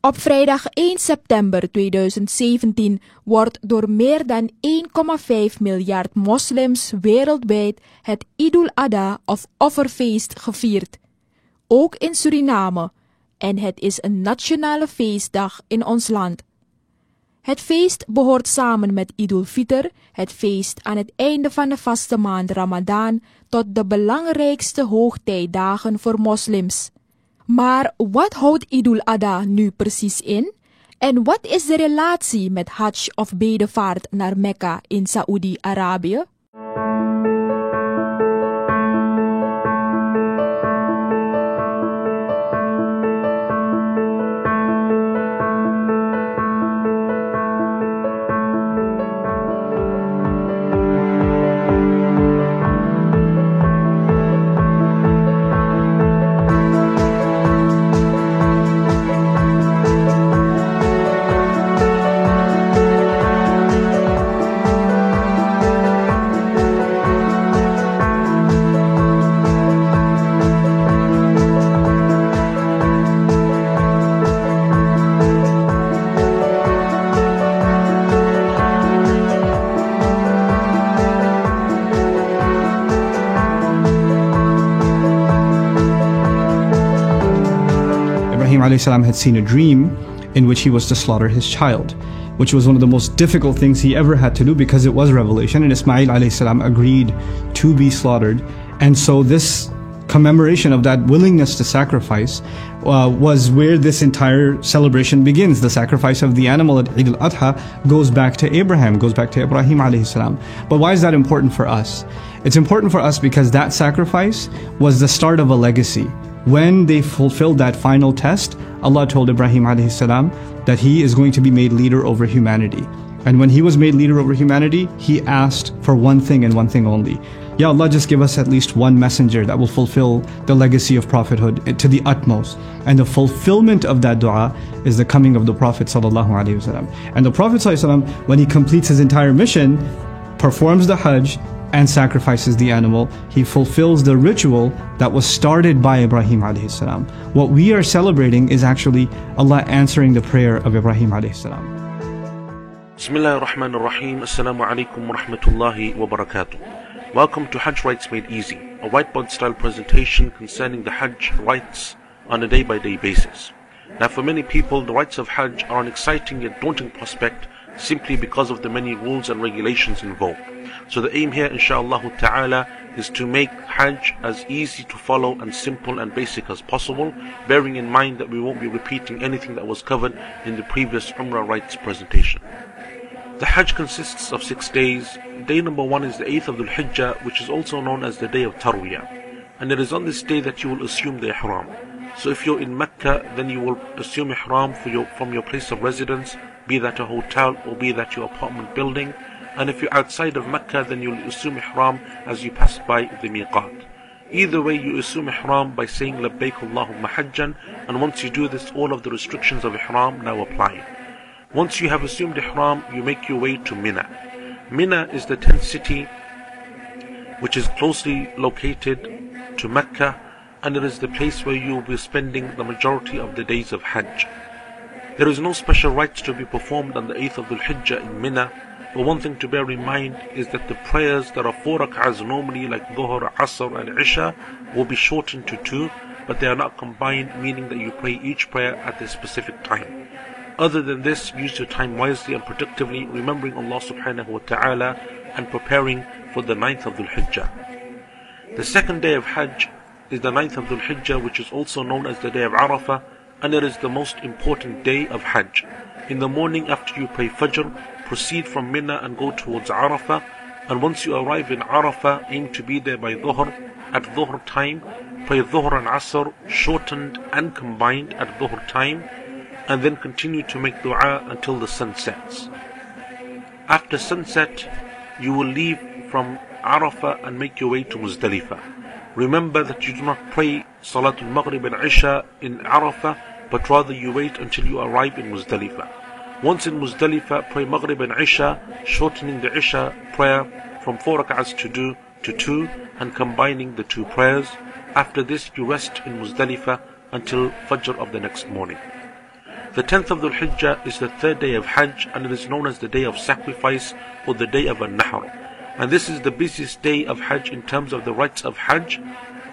Op vrijdag 1 september 2017 wordt door meer dan 1,5 miljard moslims wereldwijd het Idul Adha of offerfeest gevierd. Ook in Suriname, en het is een nationale feestdag in ons land. Het feest behoort samen met Idul Fitr, het feest aan het einde van de vaste maand Ramadan, tot de belangrijkste hoogtijdagen voor moslims. Maar wat houdt Idul Adha nu precies in? En wat is de relatie met Hajj of bedevaart naar Mekka in Saoedi-Arabië? Ibrahim had seen a dream in which he was to slaughter his child, which was one of the most difficult things he ever had to do because it was revelation, and Ismail agreed to be slaughtered. And so this commemoration of that willingness to sacrifice was where this entire celebration begins. The sacrifice of the animal at Eid al-Adha goes back to Abraham, goes back to Ibrahim alayhi salam. But why is that important for us? It's important for us because that sacrifice was the start of a legacy. When they fulfilled that final test, Allah told Ibrahim alayhi salam that he is going to be made leader over humanity. And when he was made leader over humanity, he asked for one thing and one thing only. Ya Allah, just give us at least one messenger that will fulfill the legacy of prophethood to the utmost. And the fulfillment of that dua is the coming of the Prophet sallallahu alaihi wasallam. And the Prophet sallallahu alaihi wasallam, when he completes his entire mission, performs the Hajj and sacrifices the animal, he fulfills the ritual that was started by Ibrahim alayhi salam. What we are celebrating is actually Allah answering the prayer of Ibrahim alayhi salam. Bismillah ar-Rahman ar-Rahim. Assalamu alaikum wa rahmatullahi wa barakatuh. Welcome to Hajj Rights Made Easy, a whiteboard style presentation concerning the Hajj rights on a day-by-day basis. Now, for many people, the rights of Hajj are an exciting yet daunting prospect simply because of the many rules and regulations involved. So the aim here, inshaAllah ta'ala, is to make Hajj as easy to follow and simple and basic as possible, bearing in mind that we won't be repeating anything that was covered in the previous Umrah rights presentation. The Hajj consists of 6 days. Day number 1 is the 8th of Dhul Hijjah, which is also known as the day of Tarwiyah. And it is on this day that you will assume the Ihram. So if you're in Mecca, then you will assume Ihram from your place of residence, be that a hotel or be that your apartment building. And if you're outside of Mecca, then you'll assume Ihram as you pass by the Miqat. Either way, you assume Ihram by saying Labbaik Allahumma Hajjan, and once you do this, all of the restrictions of Ihram now apply. Once you have assumed Ihram, you make your way to Mina. Mina is the 10th city which is closely located to Mecca, and it is the place where you will be spending the majority of the days of Hajj. There is no special rites to be performed on the 8th of Dhul Hijjah in Mina, but one thing to bear in mind is that the prayers that are 4 rak'ahs normally like Dhuhr, Asr and Isha will be shortened to 2, but they are not combined, meaning that you pray each prayer at a specific time. Other than this, use your time wisely and productively, remembering Allah subhanahu wa ta'ala and preparing for the 9th of Dhul Hijjah. The second day of Hajj is the 9th of Dhul Hijjah, which is also known as the day of Arafah, and it is the most important day of Hajj. In the morning after you pray Fajr, proceed from Mina and go towards Arafah, and once you arrive in Arafah, aim to be there by Dhuhr. At Dhuhr time, pray Dhuhr and Asr shortened and combined at Dhuhr time, and then continue to make dua until the sun sets. After sunset, you will leave from Arafah and make your way to Muzdalifah. Remember that you do not pray Salatul Maghrib and Isha in Arafah, but rather you wait until you arrive in Muzdalifah. Once in Muzdalifah, pray Maghrib and Isha, shortening the Isha prayer from 4 rak'ahs to 2 and combining the 2 prayers. After this, you rest in Muzdalifah until Fajr of the next morning. The 10th of Dhul Hijjah is the third day of Hajj, and it is known as the day of sacrifice or the day of An-Nahr. And this is the busiest day of Hajj in terms of the rites of Hajj,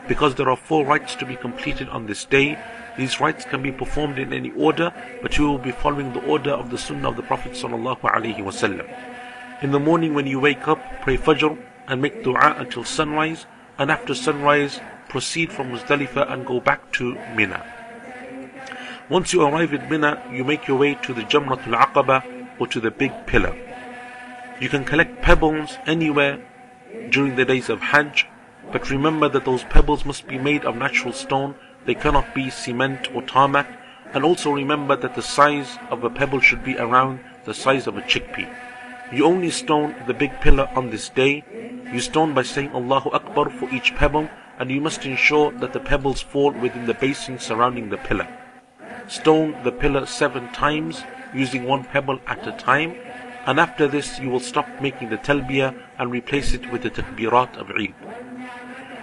because there are 4 rites to be completed on this day. These rites can be performed in any order, but you will be following the order of the Sunnah of the Prophet ﷺ. In the morning when you wake up, pray Fajr and make dua until sunrise, and after sunrise proceed from Muzdalifah and go back to Mina. Once you arrive at Mina, you make your way to the Jamratul Aqaba, or to the big pillar. You can collect pebbles anywhere during the days of Hajj, but remember that those pebbles must be made of natural stone. They cannot be cement or tarmac. And also remember that the size of a pebble should be around the size of a chickpea. You only stone the big pillar on this day. You stone by saying Allahu Akbar for each pebble, and you must ensure that the pebbles fall within the basin surrounding the pillar. Stone the pillar 7 times, using 1 pebble at a time, and after this you will stop making the talbiyah and replace it with the takbirat of Eid.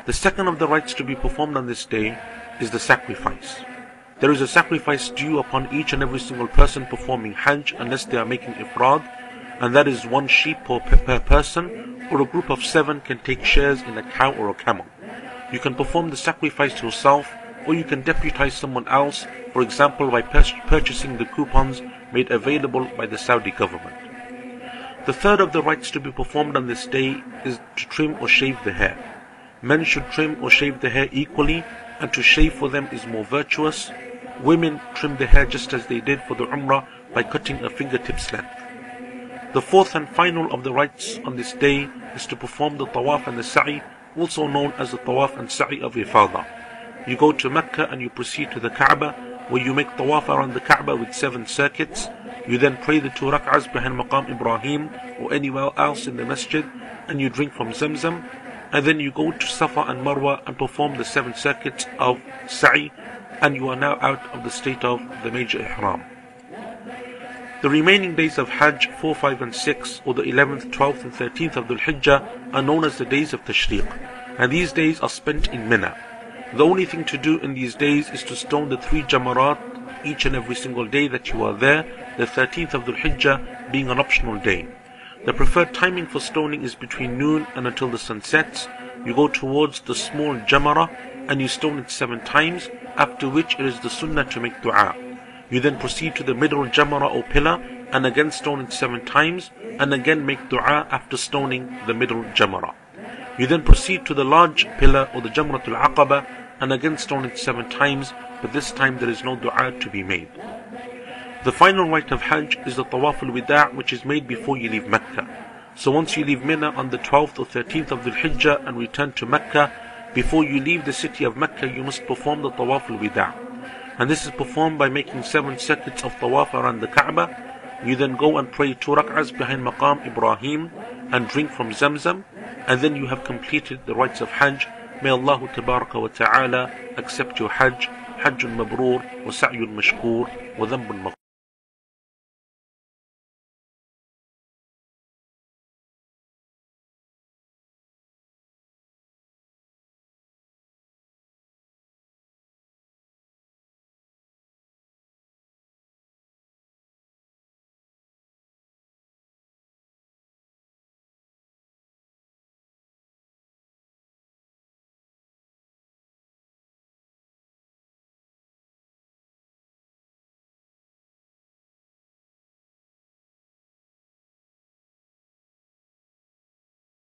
The second of the rites to be performed on this day is the sacrifice. There is a sacrifice due upon each and every single person performing Hajj, unless they are making ifrad, and that is 1 sheep per person, or a group of 7 can take shares in a cow or a camel. You can perform the sacrifice yourself, or you can deputize someone else, for example by purchasing the coupons made available by the Saudi government. The third of the rites to be performed on this day is to trim or shave the hair. Men should trim or shave the hair equally, and to shave for them is more virtuous. Women trim the hair just as they did for the Umrah by cutting a fingertip's length. The fourth and final of the rites on this day is to perform the Tawaf and the Sa'i, also known as the Tawaf and Sa'i of Ifadah. You go to Mecca and you proceed to the Kaaba, where you make Tawaf around the Kaaba with 7 circuits. You then pray the 2 rak'ahs behind Maqam Ibrahim or anywhere else in the masjid, and you drink from Zamzam. And then you go to Safa and Marwa and perform the 7 circuits of Sa'i, and you are now out of the state of the major Ihram. The remaining days of Hajj, 4, 5 and 6, or the 11th, 12th and 13th of Dhul Hijjah, are known as the days of Tashriq, and these days are spent in Mina. The only thing to do in these days is to stone the 3 Jamarat each and every single day that you are there, the 13th of Dhul Hijjah being an optional day. The preferred timing for stoning is between noon and until the sun sets. You go towards the small Jamara and you stone it 7 times, after which it is the sunnah to make dua. You then proceed to the middle Jamara or pillar and again stone it 7 times, and again make dua after stoning the middle Jamara. You then proceed to the large pillar or the Jamratul Aqaba and again stone it 7 times, but this time there is no dua to be made. The final rite of Hajj is the Tawaf al-Wida', which is made before you leave Mecca. So once you leave Mina on the 12th or 13th of Dhul Hijjah and return to Mecca, before you leave the city of Mecca you must perform the Tawaf al-Wida'. And this is performed by making 7 circuits of Tawaf around the Kaaba. You then go and pray 2 rak'ahs behind Maqam Ibrahim and drink from Zamzam, and then you have completed the rites of Hajj. May Allah Tabaraka wa Ta'ala accept your Hajj. Hajjun Mabrur wa Sa'yun Mashkur wa Dhanbun Maghfur.